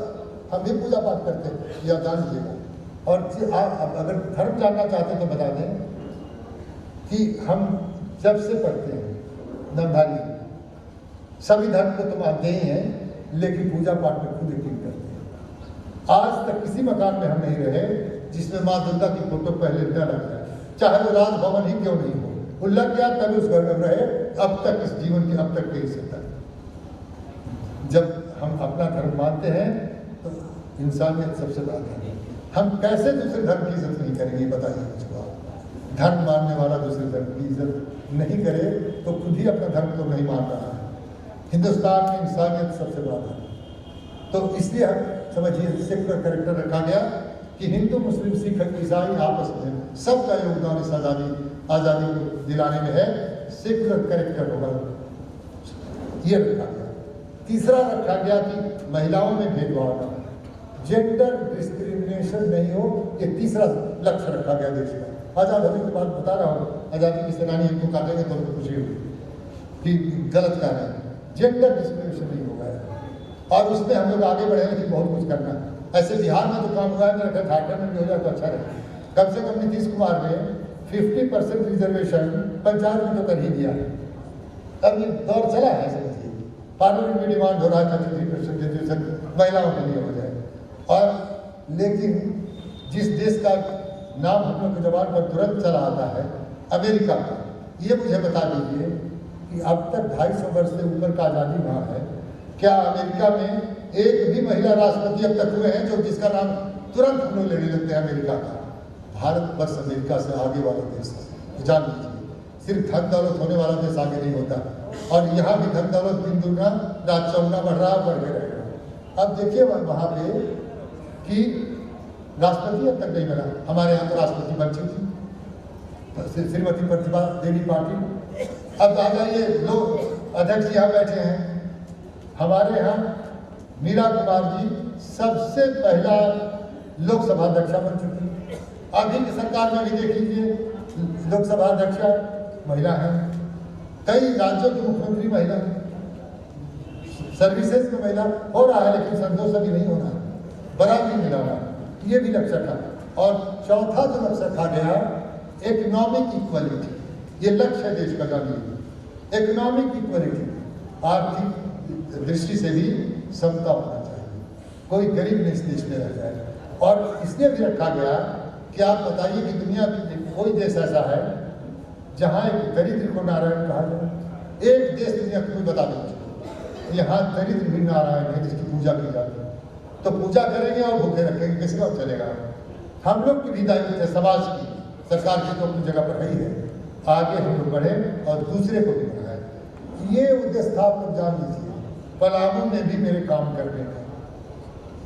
हम भी पूजा पाठ करते हैं, यह जान लीजिएगा। और आप अगर धर्म जानना चाहते हैं तो बता दें कि हम जब से पढ़ते हैं नामधारी, सभी धर्म को तो मानते ही हैं, लेकिन पूजा पाठ में खुद यकीन करते हैं। आज तक किसी मकान में हम नहीं रहे जिसमें माँ दुर्गा की फोटो पहले न लग जाए, चाहे वो राजभवन ही क्यों नहीं हो, वो लग गया तभी उस घर में रहे। अब तक इस जीवन की अब तक नहीं सकता। जब हम अपना धर्म मानते हैं तो इंसानियत सबसे बड़ा है। हम कैसे दूसरे धर्म की इज्जत नहीं करेंगे बताइए मुझको आप। धर्म मानने वाला दूसरे धर्म की इज्जत नहीं करे तो खुद ही अपना धर्म तो नहीं मान रहा है। हिंदुस्तान में इंसानियत सबसे बड़ा धर्म, तो इसलिए हम समझिए सेकुलर कैरेक्टर रखा गया कि हिंदू मुस्लिम सिख ईसाई आपस में सबका योगदान इस आज़ादी को दिलाने में है। सेकुलर कैरेक्टर होगा ये रखा गया। तीसरा रखा गया कि महिलाओं में भेदभाव ना, जेंडर डिस्क्रिमिनेशन नहीं हो, ये तीसरा लक्ष्य रखा गया देश का। आज़ाद होने के बाद बता रहा हूँ, आज़ादी की सेनानी इनको काटेंगे तो उनको खुशी होगी कि गलत कह रहे हैं, जेंडर डिस्क्रिमिनेशन नहीं होगा। और उसमें हम लोग आगे बढ़े कि बहुत कुछ करना है। ऐसे बिहार में तो काम हुआ है, मेरा झारखंड में भी हो जाए तो अच्छा रहे। कम से कम नीतीश कुमार ने 50% रिजर्वेशन पंचायत में तो कर ही दिया है। अब ये दौर चला है, समझिए पार्लियामेंट में डिमांड हो रहा था 33% रिजर्वेशन महिलाओं के लिए हो जाए। और लेकिन जिस देश का नाम हम लोग के जबान पर तुरंत चला आता है, अमेरिका का, ये मुझे बता दीजिए कि अब तक 250 वर्ष से ऊपर का आज़ादी वहाँ है, क्या अमेरिका में एक भी महिला राष्ट्रपति अब तक हुए हैं जो जिसका नाम तुरंत हम लोग लेने लगते हैं अमेरिका का? भारत बस अमेरिका से आगे वाला देश है, जान लीजिए। सिर्फ धन दौलत होने वाला देश आगे नहीं होता, और यहाँ भी धन दौलत दिन दुगना रात चौगुना बढ़ रहा, बढ़ के रहेगा। अब देखिए वहाँ पे कि राष्ट्रपति अब तक नहीं बना। हमारे यहाँ तो राष्ट्रपति बन चुकी श्रीमती प्रतिभा देवी पाटिल। अब आ जाइए, लोग अध्यक्ष यहाँ बैठे हैं। हमारे यहाँ मीरा कुमार जी सबसे पहला लोकसभा अध्यक्षा बन चुकी। अभी की सरकार में भी देख लीजिए, लोकसभा अध्यक्षा महिला है। कई राज्यों के मुख्यमंत्री महिला है। सर्विसेज में महिला हो रहा है, लेकिन संतोष अभी नहीं होना है, बराबरी मिलाना, ये भी लक्ष्य था। और चौथा जो लक्ष्य रखा गया, इकोनॉमिक इक्वलिटी, ये लक्ष्य है देश का गांधी। इकोनॉमिक इक्वलिटी, आर्थिक दृष्टि से भी समता होना चाहिए, कोई गरीब नहीं इस देश में रह जाए। और इसलिए भी रखा गया कि आप बताइए कि दुनिया में कोई देश ऐसा है जहाँ एक दरिद्र को नारायण कहा जाए? एक देश दुनिया को बता दें यहाँ दरिद्र भी नारायण है जिसकी पूजा की जाती है, तो पूजा करेंगे और भूखे रखेंगे, किसी का चलेगा? हम लोग की भी दायित्व है, समाज की, सरकार की तो अपनी जगह पर ही है, आगे हम लोग बढ़े और दूसरे को भी बढ़ाए। ये उद्देश्य था, आप लोग जान लीजिए। पलामू में भी मेरे काम करने का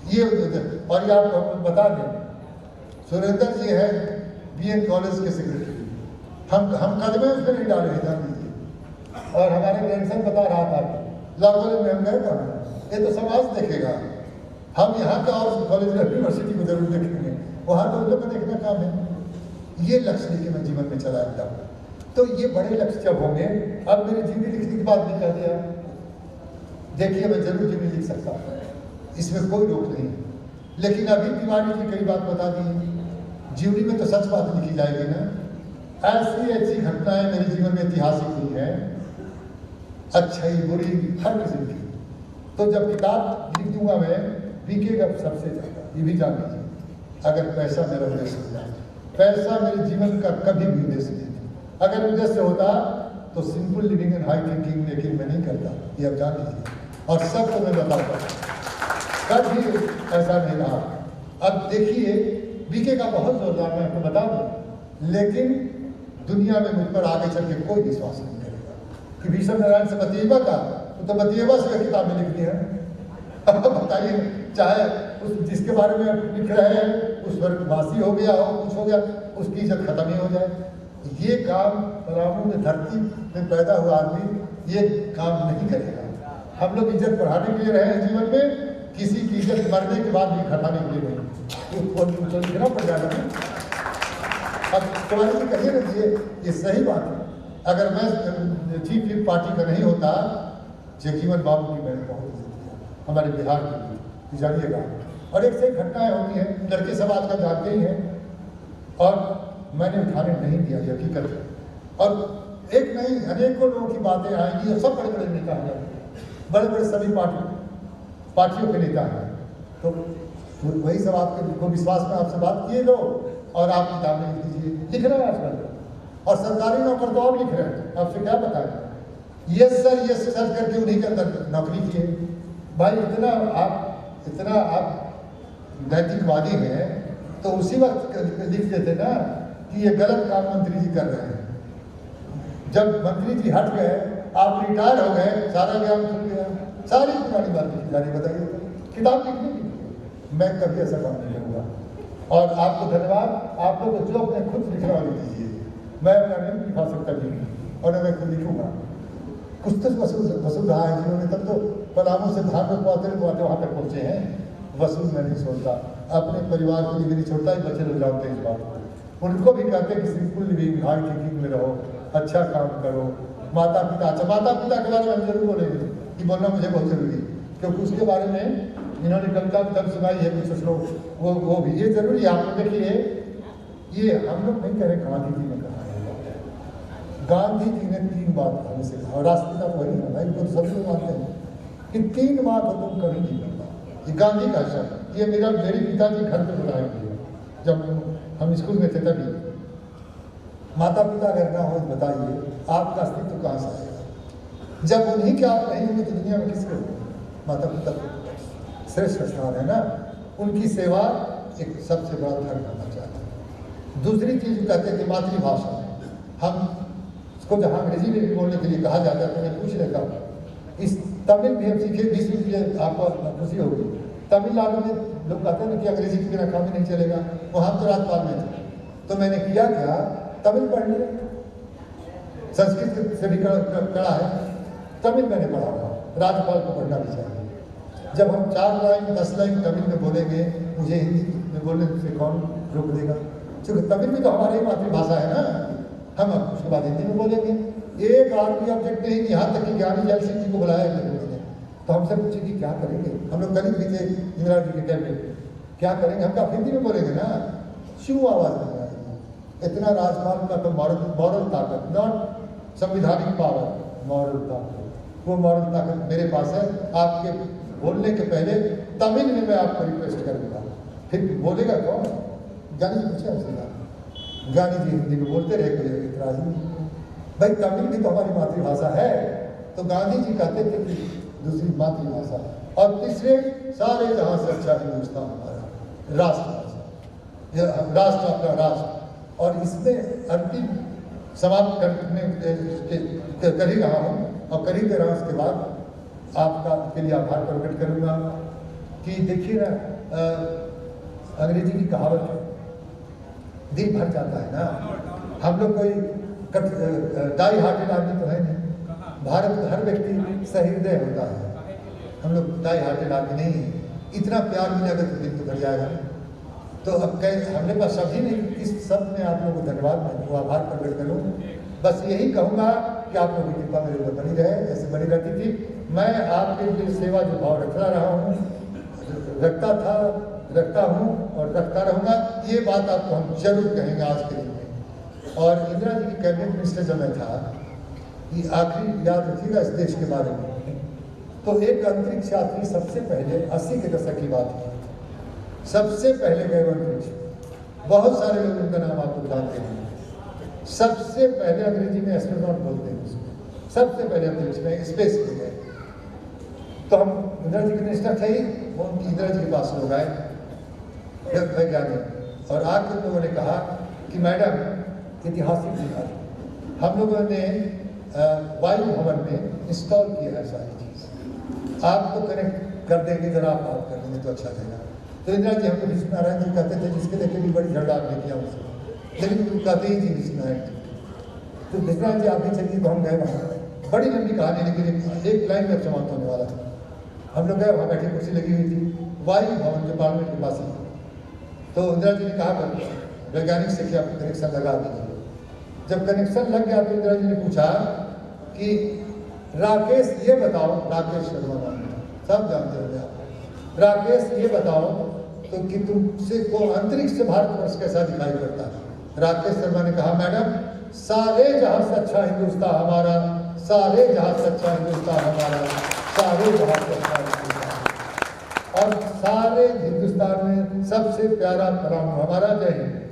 ये उद्देश्य। और ये आपको हम बता दें, सुरेंद्र जी है बीएन कॉलेज के सेक्रेटरी, हम कदमे उसमें नहीं डाले हैं, जान लीजिए। और हमारे ग्रैंडसन बता रहा था लॉ कॉलेज में हम गए कहाँ, ये तो समाज देखेगा। हम यहाँ का और कॉलेज यूनिवर्सिटी को जरूर देखेंगे, वहाँ तो उन लोग का देखना काम है। ये लक्ष्य लेके मैं जीवन में चला गया। तो ये बड़े लक्ष्य जब होंगे, अब मेरी जीवनी लिखने की बात नहीं कह दिया, देखिए मैं जरूर जीवनी लिख सकता हूँ, इसमें कोई रोक नहीं। लेकिन अभी तिवारी जी कई बात बता दी, जीवनी में तो सच बात लिखी जाएगी ना। ऐसी ऐसी घटनाएं मेरे जीवन में ऐतिहासिक हुई हैं, अच्छी बुरी हर किस्म की। तो जब किताब लिख दूंगा मैं, बिकेगा सबसे ज़्यादा, ये भी जान लीजिए। अगर पैसा मेरा उद्देश्य होता, पैसा मेरे जीवन का कभी भी उद्देश्य नहीं था। अगर उद्देश्य होता तो simple living and high thinking, लेकिन मैं नहीं करता, ये अब जान लीजिए। और सब को मैं बताऊंगा, कभी ऐसा नहीं रहा। अब देखिए, बीके का बहुत जोरदार, मैं आपको बता दूं, लेकिन दुनिया में मुझ पर आगे चल के कोई विश्वास नहीं करेगा कि भीष्म नारायण से बतिएबा का, तो बतिएबा से किताबें लिखती है। अब बताइए, चाहे उस जिसके बारे में लिख रहे हैं उस वर्गवासी हो गया हो, कुछ हो गया, उसकी इज्जत खत्म ही हो जाए। ये काम पलामू में धरती में पैदा हुआ आदमी ये काम नहीं करेगा। हम लोग इज्जत बढ़ाने के लिए रहे हैं जीवन में, किसी की इज्जत मरने के बाद भी घटाने के लिए नहीं, तो लिखना पड़ जाएगा। अब तुम्हारी भी कहिए ना, ये सही बात है। अगर मैं चीफ व्हिप पार्टी का नहीं होता, जगजीवन बाबू की मैंने बहुत इज्जत किया हमारे बिहार के लिए, जानिएगा। और एक से एक घटनाएं होती हैं, लड़के सब आजकल जानते ही हैं, और मैंने उठाने नहीं दिया, ये हकीकत है। और एक नहीं, अनेकों लोगों की बातें आएंगी, और सब बड़े बड़े नेता हैं, बड़े बड़े सभी पार्टियों के नेता हैं। तो वही सब आपको विश्वास में आपसे बात किए लो, और आप किताबें लिख दीजिए, लिख रहे हैं आजकल। और सरकारी नौकर तो और लिख रहे हैं, आपसे क्या बताएं। यस सर करके उन्हीं के अंदर नौकरी किए, भाई इतना आप नैतिकवादी हैं तो उसी वक्त लिख देते ना कि ये गलत काम मंत्री जी कर रहे हैं। जब मंत्री जी हट गए, आप रिटायर हो गए, सारा ज्ञान खुल गया, सारी पुरानी बातें जारी बताइए, किताब लिखने की। मैं कभी ऐसा काम नहीं करूँगा। और आपको धन्यवाद, आप लोग जो अपने खुद लिखना वाली दीजिए, मैं अपना नहीं लिखा सकता भी और मैं खुद लिखूंगा। कुछ तो वसूल रहा है जिन्होंने तब तो पलामू से धान रोपवाते वहाँ तक पहुँचे हैं। वसूल मैं नहीं छोड़ता, अपने परिवार के लिए भी नहीं छोड़ता, ही बच्चे लोग जानते हैं इस बात को। उनको भी कहते हैं कि सिंपल लिविंग, हाई थिंकिंग में रहो, अच्छा काम करो। माता पिता, अच्छा माता पिता के बारे में हम जरूर बोलेंगे कि बोलना मुझे बहुत जरूरी है, क्योंकि उसके बारे में इन्होंने कविता तब सुनाई है कुछ लोग, वो भी ये जरूरी है। आप देखिए, ये हम लोग नहीं कह रहे, गांधी जी ने कहा है। गांधी जी ने 3 बात हमें से कहा, और राष्ट्रपिता तो वही है भाई, तो सब लोग मानते हैं कि 3 बात हो तुम कभी नहीं करता। ये गांधी का शब्द, ये मेरे पिताजी घर पे बनाए हुए, जब हम स्कूल में थे तभी। माता पिता अगर ना हो बताइए आपका अस्तित्व कहाँ से आएगा? जब उन्हीं के आप नहीं होंगे तो दुनिया में किसके होंगे? माता पिता को श्रेष्ठ स्थान है ना, उनकी सेवा एक सबसे बड़ा धर्म होना चाहिए। दूसरी चीज कहते थे मातृभाषा, हम इसको जहाँ अंग्रेजी में भी बोलने के लिए कहा जाता है तो मैं पूछ लेता हूँ, इस तमिल भी हम सीखे, 20 मिनट आपको खुशी होगी। तमिलनाडु में लोग कहते हैं कि अंग्रेजी के बिना काम ही नहीं चलेगा, वहाँ तो राज्यपाल में थे, तो मैंने किया क्या, तमिल पढ़ लिया। संस्कृत से भी कड़ा है, तमिल मैंने पढ़ा हुआ, राज्यपाल को पढ़ना भी चाहिए। जब हम 4 लाइन 10 लाइन तमिल में बोलेंगे, मुझे हिंदी में बोलने से कौन रोक देगा? क्योंकि तमिल भी तो हमारी मातृभाषा है ना, हम उसके बाद हिंदी में बोलेंगे। एक आदमी ऑब्जेक्ट नहीं, यहाँ तक कि ज्ञानी जैल सिंह जी को बुलाया गया तो हमसे पूछे कि क्या करेंगे, हम लोग करीब भी थे इंदिरा जी के कैबिनेट, क्या करेंगे? हम कहा हिंदी में बोलेंगे ना, क्यों आवाज़ नहीं आएगी? इतना राजपाल का तो मॉरल ताकत, नॉट संविधानिक पावर, मॉरल ताकत, वो मॉरल ताकत मेरे पास है। आपके बोलने के पहले तमिल में मैं आपको रिक्वेस्ट करूँगा, फिर बोलेगा कौन? ज्ञानी जी पूछे हमसे, ज्ञानी जी हिंदी में बोलते रहे, कोई इतराज नहीं। भाई तमिल भी तो हमारी मातृभाषा है, तो गांधी जी कहते थे कि दूसरी मातृभाषा। और तीसरे, सारे जहां से अच्छा हिंदुस्तान हमारा राष्ट्रभाषा, राष्ट्र अपना राष्ट्र। और इसमें अंतिम समाप्त करने कर ही रहा हूँ और कर ही दे रहा हूँ। इसके बाद आपका के लिए आभार प्रकट करूँगा कि देखिए ना, अंग्रेजी की कहावत है, दिल भर जाता है ना। हम लोग कोई डाई हार्टेड आदमी तो है नहीं, भारत का हर व्यक्ति सहृदय होता है, हम लोग डाई हार्टेड आदमी नहीं है। इतना प्यार मिलेगा तो दिल तो भर जाएगा। तो अब हमने पास सभी नहीं, इस सब में आप लोगों को धन्यवाद, मैं आभार प्रकट करूँ। बस यही कहूँगा कि आप लोगों की कृपा मेरे ऊपर बनी रहे, जैसे बनी रहती थी। मैं आपके लिए सेवा जो भाव रखता रहा हूँ, रखता था, रखता हूँ और रखता रहूँगा। ये बात आपको हम जरूर कहेंगे आज के दिन में। और इंदिरा जी की कैबिनेट मिनिस्टर जब मैं था, ये आखिरी याद रखिएगा इस देश के बारे में, तो एक अंतरिक्ष यात्री सबसे पहले 80 के दशक की बात है, सबसे पहले गए अंतरिक्ष। बहुत सारे लोग उनका नाम आपको जानते हैं। सबसे पहले अंग्रेजी में एस्ट्रोनॉट बोलते हैं उसको, सबसे पहले अंतरिक्ष में स्पेस में गए। तो हम इंदिरा जी के मिनिस्टर थे ही, वो इंदिरा जी के पास लोग आए वैज्ञानिक, और आकर लोगों ने कहा कि मैडम ऐतिहासिक दिखा, हम लोगों ने वायु भवन में इंस्टॉल किया है सारी चीज़, आपको कनेक्ट कर देंगे, जरा आप बात कर देंगे तो अच्छा रहेगा। तो इंदिरा जी हमको विष्णु नारायण जी कहते थे, जिसके देखे भी बड़ी झगड़ा आपने किया उससे, लेकिन वो कहते ही थी विष्णु नारायण जी। तो विष्णु नारायण जी आप भी चलिए, तो हम गए वहाँ, बड़ी लंबी कहानी, लेकिन एक लाइन में समाप्त होने वाला था। हम लोग गए, वहाँ बैठी कुर्सी लगी हुई थी वायु भवन के पार्लियामेंट के पास ही। तो इंदिरा जी ने कहा वैज्ञानिक से कि आप कनेक्शन लगा दीजिए। जब कनेक्शन लग गया तो इंदिरा जी ने पूछा कि राकेश ये बताओ, राकेश शर्मा नाम है, सब जानते होंगे आप, राकेश ये बताओ तो कि तुमसे को अंतरिक्ष से भारतवर्ष कैसा दिखाई पड़ता है? राकेश शर्मा ने कहा मैडम, सारे जहां से अच्छा हिंदुस्तान हमारा, सारे जहां से अच्छा हिंदुस्तान हमारा, सारे जहां से अच्छा हिंदुस्तान, और सारे हिंदुस्तान में सबसे प्यारा परामू हमारा। जय हिंद।